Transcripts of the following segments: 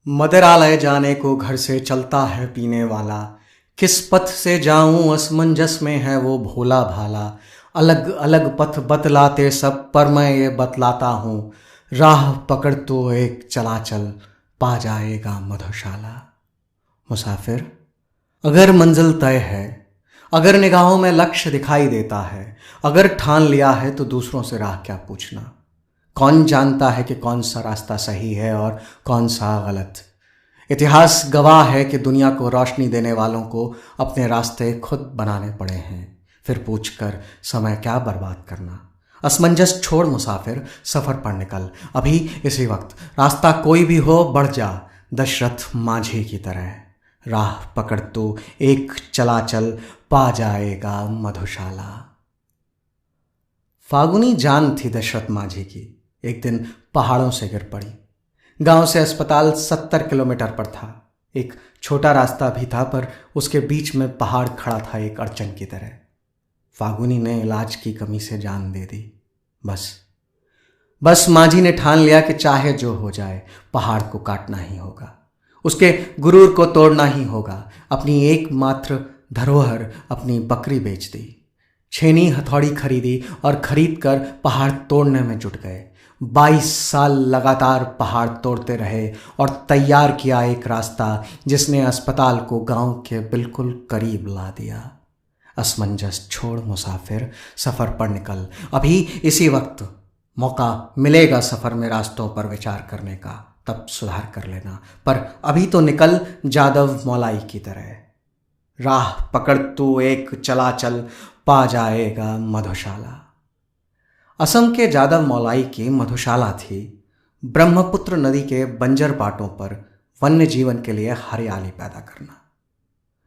मदिरालय जाने को घर से चलता है पीने वाला। किस पथ से जाऊं असमंजस में है वो भोला भाला। अलग अलग पथ बतलाते सब पर मैं ये बतलाता हूँ। राह पकड़ तो एक चला चल पा जाएगा मधुशाला। मुसाफिर, अगर मंजिल तय है, अगर निगाहों में लक्ष्य दिखाई देता है, अगर ठान लिया है तो दूसरों से राह क्या पूछना। कौन जानता है कि कौन सा रास्ता सही है और कौन सा गलत। इतिहास गवाह है कि दुनिया को रोशनी देने वालों को अपने रास्ते खुद बनाने पड़े हैं। फिर पूछकर समय क्या बर्बाद करना। असमंजस छोड़ मुसाफिर, सफर पर निकल अभी इसी वक्त। रास्ता कोई भी हो बढ़ जा दशरथ माझी की तरह। राह पकड़ तू एक चला चल पा जाएगा मधुशाला। फागुनी जान थी दशरथ माझी की। एक दिन पहाड़ों से गिर पड़ी। गांव से अस्पताल 70 किलोमीटर पर था। एक छोटा रास्ता भी था पर उसके बीच में पहाड़ खड़ा था एक अड़चन की तरह। फागुनी ने इलाज की कमी से जान दे दी। बस माझी ने ठान लिया कि चाहे जो हो जाए पहाड़ को काटना ही होगा। उसके गुरूर को तोड़ना ही होगा। अपनी एकमात्र धरोहर, अपनी बकरी बेच दी। छेनी हथौड़ी खरीदी और खरीद कर पहाड़ तोड़ने में जुट गए। 22 साल लगातार पहाड़ तोड़ते रहे और तैयार किया एक रास्ता जिसने अस्पताल को गांव के बिल्कुल करीब ला दिया। असमंजस छोड़ मुसाफिर, सफर पर निकल अभी इसी वक्त। मौका मिलेगा सफर में रास्तों पर विचार करने का, तब सुधार कर लेना। पर अभी तो निकल जादव मौलाई की तरह। राह पकड़ तू एक चला चल पा जाएगा मधुशाला। असम के जादव मौलाई की मधुशाला थी। ब्रह्मपुत्र नदी के बंजर पाटों पर वन्य जीवन के लिए हरियाली पैदा करना।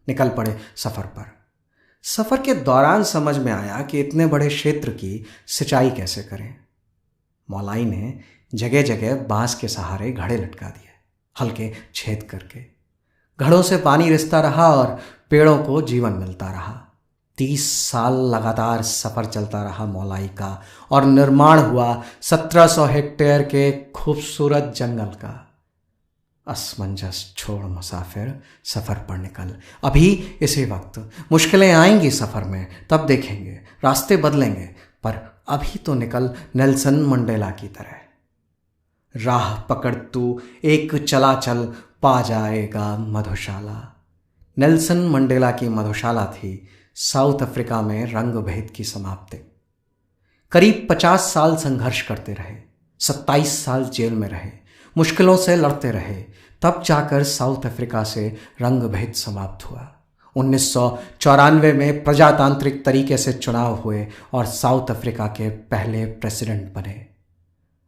निकल पड़े सफर पर। सफर के दौरान समझ में आया कि इतने बड़े क्षेत्र की सिंचाई कैसे करें। मौलाई ने जगह जगह बांस के सहारे घड़े लटका दिए, हल्के छेद करके। घड़ों से पानी रिसता रहा और पेड़ों को जीवन मिलता रहा। 30 साल लगातार सफर चलता रहा मौलाई का और निर्माण हुआ 1700 हेक्टेयर के खूबसूरत जंगल का। असमंजस छोड़ मुसाफिर, सफर पर निकल अभी इसी वक्त। मुश्किलें आएंगी सफर में, तब देखेंगे रास्ते बदलेंगे। पर अभी तो निकल नेल्सन मंडेला की तरह। राह पकड़ तू एक चला चल पा जाएगा मधुशाला। नेल्सन मंडेला की मधुशाला थी साउथ अफ्रीका में रंग भेद की समाप्ति। करीब 50 साल संघर्ष करते रहे, 27 साल जेल में रहे, मुश्किलों से लड़ते रहे, तब जाकर साउथ अफ्रीका से रंग भेद समाप्त हुआ। 1994 में प्रजातांत्रिक तरीके से चुनाव हुए और साउथ अफ्रीका के पहले प्रेसिडेंट बने।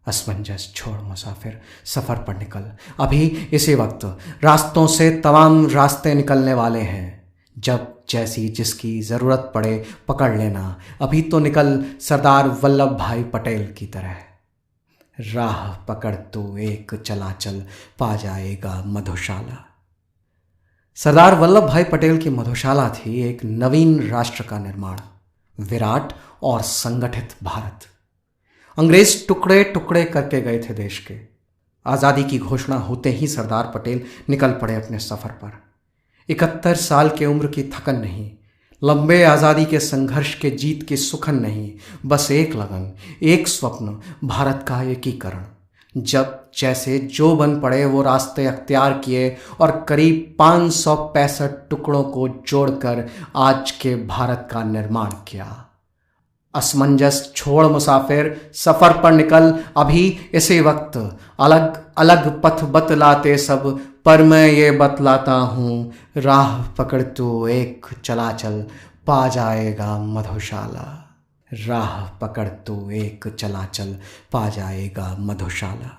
असमंजस छोड़ मुसाफिर, सफर पर निकल अभी इसी वक्त। रास्तों से तमाम रास्ते निकलने वाले हैं। जब जैसी जिसकी जरूरत पड़े पकड़ लेना। अभी तो निकल सरदार वल्लभ भाई पटेल की तरह। राह पकड़ तो एक चला चल पा जाएगा मधुशाला। सरदार वल्लभ भाई पटेल की मधुशाला थी एक नवीन राष्ट्र का निर्माण, विराट और संगठित भारत। अंग्रेज टुकड़े टुकड़े करके गए थे देश के। आज़ादी की घोषणा होते ही सरदार पटेल निकल पड़े अपने सफर पर। 71 साल की उम्र की थकन नहीं, लंबे आज़ादी के संघर्ष के जीत की सुखन नहीं, बस एक लगन, एक स्वप्न, भारत का एकीकरण। जब जैसे जो बन पड़े वो रास्ते अख्तियार किए और करीब 565 टुकड़ों को जोड़कर आज के भारत का निर्माण किया। असमंजस छोड़ मुसाफिर, सफर पर निकल अभी इसी वक्त। अलग अलग पथ बतलाते सब पर मैं ये बतलाता हूँ। राह पकड़ तू एक चला चल पा जाएगा मधुशाला। राह पकड़ तू एक चला चल पा जाएगा मधुशाला।